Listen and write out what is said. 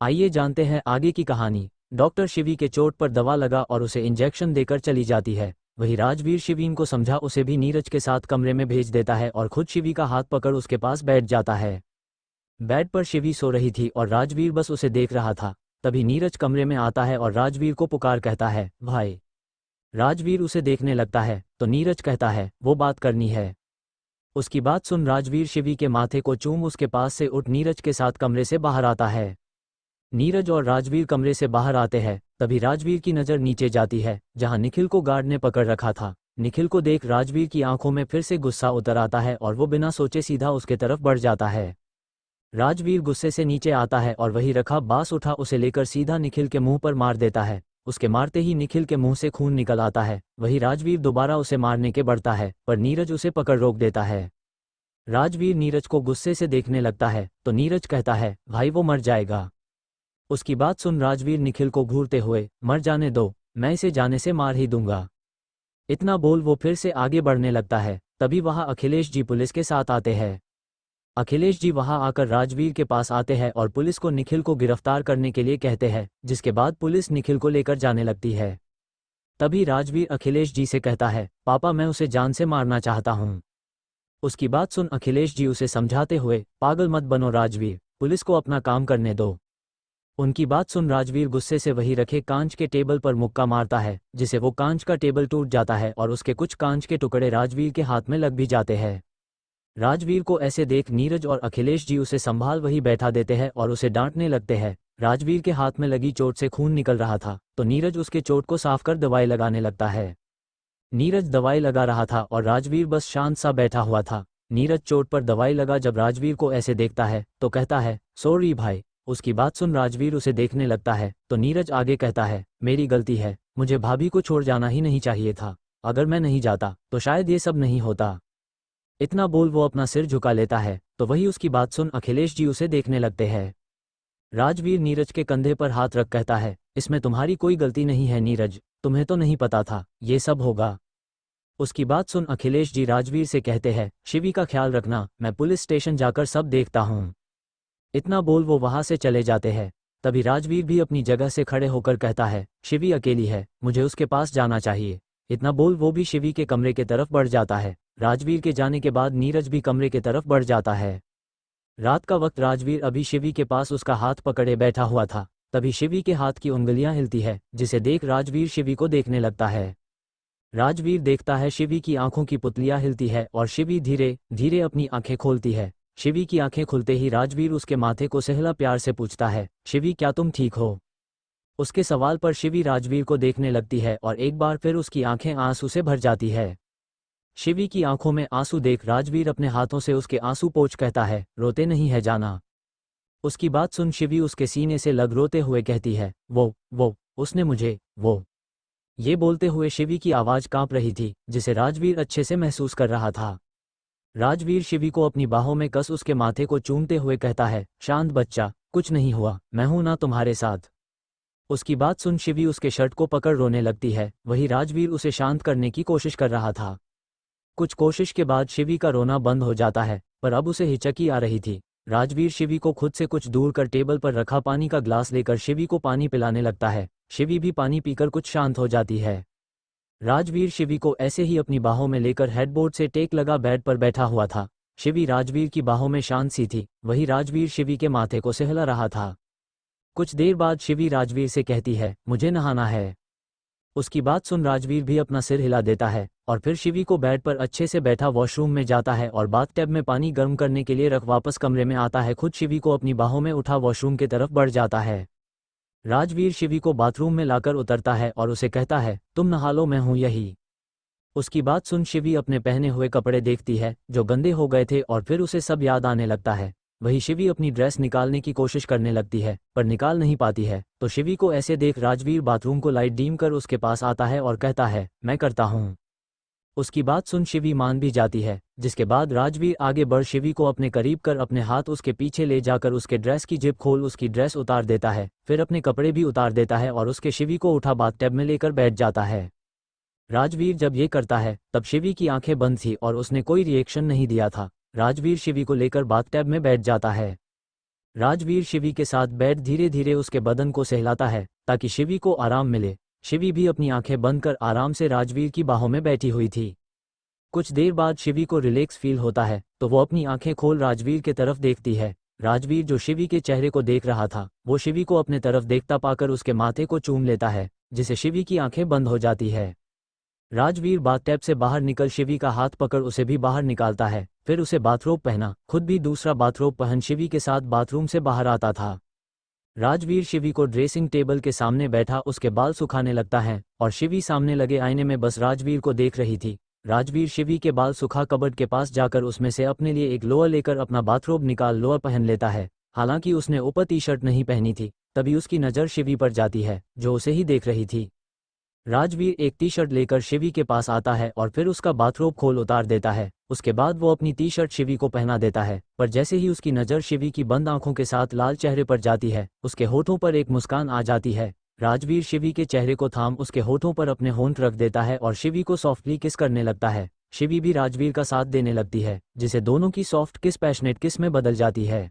आइए जानते हैं आगे की कहानी। डॉक्टर शिवी के चोट पर दवा लगा और उसे इंजेक्शन देकर चली जाती है। वही राजवीर शिवीन को समझा उसे भी नीरज के साथ कमरे में भेज देता है और खुद शिवी का हाथ पकड़ उसके पास बैठ जाता है। बेड पर शिवी सो रही थी और राजवीर बस उसे देख रहा था। तभी नीरज कमरे में आता है और राजवीर को पुकार कहता है, भाई। राजवीर उसे देखने लगता है तो नीरज कहता है, वो बात करनी है। उसकी बात सुन राजवीर शिवी के माथे को चूम उसके पास से उठ नीरज के साथ कमरे से बाहर आता है। नीरज और राजवीर कमरे से बाहर आते हैं तभी राजवीर की नज़र नीचे जाती है जहां निखिल को गार्ड ने पकड़ रखा था। निखिल को देख राजवीर की आंखों में फिर से गुस्सा उतर आता है और वो बिना सोचे सीधा उसके तरफ बढ़ जाता है। राजवीर गुस्से से नीचे आता है और वही रखा बांस उठा उसे लेकर सीधा निखिल के मुंह पर मार देता है। उसके मारते ही निखिल के मुंह से खून निकल आता है। वही राजवीर दोबारा उसे मारने के बढ़ता है पर नीरज उसे पकड़ रोक देता है। राजवीर नीरज को गुस्से से देखने लगता है तो नीरज कहता है, भाई वो मर जाएगा। उसकी बात सुन राजवीर निखिल को घूरते हुए, मर जाने दो, मैं इसे जाने से मार ही दूंगा। इतना बोल वो फिर से आगे बढ़ने लगता है। तभी वहां अखिलेश जी पुलिस के साथ आते हैं। अखिलेश जी वहां आकर राजवीर के पास आते हैं और पुलिस को निखिल को गिरफ्तार करने के लिए कहते हैं, जिसके बाद पुलिस निखिल को लेकर जाने लगती है। तभी राजवीर अखिलेश जी से कहता है, पापा मैं उसे जान से मारना चाहता हूं। उसकी बात सुन अखिलेश जी उसे समझाते हुए, पागल मत बनो राजवीर, पुलिस को अपना काम करने दो। उनकी बात सुन राजवीर गुस्से से वही रखे कांच के टेबल पर मुक्का मारता है जिसे वो कांच का टेबल टूट जाता है और उसके कुछ कांच के टुकड़े राजवीर के हाथ में लग भी जाते हैं। राजवीर को ऐसे देख नीरज और अखिलेश जी उसे संभाल वही बैठा देते हैं और उसे डांटने लगते हैं। राजवीर के हाथ में लगी चोट से खून निकल रहा था तो नीरज उसके चोट को साफ कर दवाई लगाने लगता है। नीरज दवाई लगा रहा था और राजवीर बस शांत सा बैठा हुआ था। नीरज चोट पर दवाई लगा जब राजवीर को ऐसे देखता है तो कहता है, सॉरी भाई। उसकी बात सुन राजवीर उसे देखने लगता है तो नीरज आगे कहता है, मेरी गलती है, मुझे भाभी को छोड़ जाना ही नहीं चाहिए था। अगर मैं नहीं जाता तो शायद ये सब नहीं होता। इतना बोल वो अपना सिर झुका लेता है तो वही उसकी बात सुन अखिलेश जी उसे देखने लगते हैं। राजवीर नीरज के कंधे पर हाथ रख कहता है, इसमें तुम्हारी कोई गलती नहीं है नीरज, तुम्हें तो नहीं पता था ये सब होगा। उसकी बात सुन अखिलेश जी राजवीर से कहते हैं, शिवी का ख्याल रखना, मैं पुलिस स्टेशन जाकर सब देखता हूँ। इतना बोल वो वहां से चले जाते हैं। तभी राजवीर भी अपनी जगह से खड़े होकर कहता है, शिवी अकेली है, मुझे उसके पास जाना चाहिए। इतना बोल वो भी शिवी के कमरे के तरफ बढ़ जाता है। राजवीर के जाने के बाद नीरज भी कमरे के तरफ बढ़ जाता है। रात का वक्त राजवीर अभी शिवी के पास उसका हाथ पकड़े बैठा हुआ था। तभी शिवी के हाथ की उंगलियां हिलती है जिसे देख राजवीर शिवी को देखने लगता है। राजवीर देखता है शिवी की आंखों की पुतलियां हिलती है और शिवी धीरे धीरे अपनी आंखें खोलती है। शिवी की आंखें खुलते ही राजवीर उसके माथे को सहला प्यार से पूछता है, शिवी क्या तुम ठीक हो? उसके सवाल पर शिवी राजवीर को देखने लगती है और एक बार फिर उसकी आंखें आंसू से भर जाती है। शिवी की आंखों में आंसू देख राजवीर अपने हाथों से उसके आंसू पोंछ कहता है, रोते नहीं है जाना। उसकी बात सुन शिवी उसके सीने से लग रोते हुए कहती है, वो उसने मुझे वो। ये बोलते हुए शिवी की आवाज कांप रही थी जिसे राजवीर अच्छे से महसूस कर रहा था। राजवीर शिवी को अपनी बाहों में कस उसके माथे को चूमते हुए कहता है, शांत बच्चा, कुछ नहीं हुआ, मैं हूं ना तुम्हारे साथ। उसकी बात सुन शिवी उसके शर्ट को पकड़ रोने लगती है। वही राजवीर उसे शांत करने की कोशिश कर रहा था। कुछ कोशिश के बाद शिवी का रोना बंद हो जाता है पर अब उसे हिचकी आ रही थी। राजवीर शिवी को खुद से कुछ दूर कर टेबल पर रखा पानी का ग्लास लेकर शिवी को पानी पिलाने लगता है। शिवी भी पानी पीकर कुछ शांत हो जाती है। राजवीर शिवी को ऐसे ही अपनी बाहों में लेकर हेडबोर्ड से टेक लगा बेड पर बैठा हुआ था। शिवी राजवीर की बाहों में शांत सी थी। वही राजवीर शिवी के माथे को सहला रहा था। कुछ देर बाद शिवी राजवीर से कहती है, मुझे नहाना है। उसकी बात सुन राजवीर भी अपना सिर हिला देता है और फिर शिवी को बेड पर अच्छे से बैठा वॉशरूम में जाता है और बाथटब में पानी गर्म करने के लिए रख वापस कमरे में आता है। खुद शिवी को अपनी बाहों में उठा वॉशरूम के तरफ बढ़ जाता है। राजवीर शिवी को बाथरूम में लाकर उतरता है और उसे कहता है, तुम नहा लो, मैं हूं यही। उसकी बात सुन शिवी अपने पहने हुए कपड़े देखती है जो गंदे हो गए थे और फिर उसे सब याद आने लगता है। वही शिवी अपनी ड्रेस निकालने की कोशिश करने लगती है पर निकाल नहीं पाती है तो शिवी को ऐसे देख राजवीर बाथरूम को लाइट डीम कर उसके पास आता है और कहता है, मैं करता हूँ। उसकी बात सुन शिवी मान भी जाती है, जिसके बाद राजवीर आगे बढ़ शिवी को अपने करीब कर अपने हाथ उसके पीछे ले जाकर उसके ड्रेस की जिप खोल उसकी ड्रेस उतार देता है। फिर अपने कपड़े भी उतार देता है और उसके शिवी को उठा बाथटब में लेकर बैठ जाता है। राजवीर जब ये करता है तब शिवी की आंखें बंद थी और उसने कोई रिएक्शन नहीं दिया था। राजवीर शिवी को लेकर बाथटब में बैठ जाता है। राजवीर शिवी के साथ बैठ धीरे धीरे उसके बदन को सहलाता है ताकि शिवी को आराम मिले। शिवी भी अपनी आंखें बंद कर आराम से राजवीर की बाहों में बैठी हुई थी। कुछ देर बाद शिवी को रिलैक्स फील होता है तो वो अपनी आंखें खोल राजवीर के तरफ देखती है। राजवीर जो शिवी के चेहरे को देख रहा था वो शिवी को अपने तरफ देखता पाकर उसके माथे को चूम लेता है, जिससे शिवी की आंखें बंद हो जाती है। राजवीर बाथटब से बाहर निकल शिवी का हाथ पकड़ उसे भी बाहर निकालता है, फिर उसे बाथरोब पहना, खुद भी दूसरा बाथरोब पहन शिवी के साथ बाथरूम से बाहर आता था। राजवीर शिवी को ड्रेसिंग टेबल के सामने बैठा उसके बाल सुखाने लगता है और शिवी सामने लगे आईने में बस राजवीर को देख रही थी। राजवीर शिवी के बाल सुखा कबर्ड के पास जाकर उसमें से अपने लिए एक लोअर लेकर अपना बाथरोब निकाल लोअर पहन लेता है। हालांकि उसने ऊपर टी शर्ट नहीं पहनी थी। तभी उसकी नज़र शिवी पर जाती है जो उसे ही देख रही थी। राजवीर एक टी शर्ट लेकर शिवी के पास आता है और फिर उसका बाथरोब खोल उतार देता है। उसके बाद वो अपनी टी शर्ट शिवी को पहना देता है, पर जैसे ही उसकी नज़र शिवी की बंद आंखों के साथ लाल चेहरे पर जाती है उसके होठों पर एक मुस्कान आ जाती है। राजवीर शिवी के चेहरे को थाम उसके होठों पर अपने होंठ रख देता है और शिवी को सॉफ्टली किस करने लगता है। शिवी भी राजवीर का साथ देने लगती है, जिसे दोनों की सॉफ्ट किस पैशनेट किस में बदल जाती है।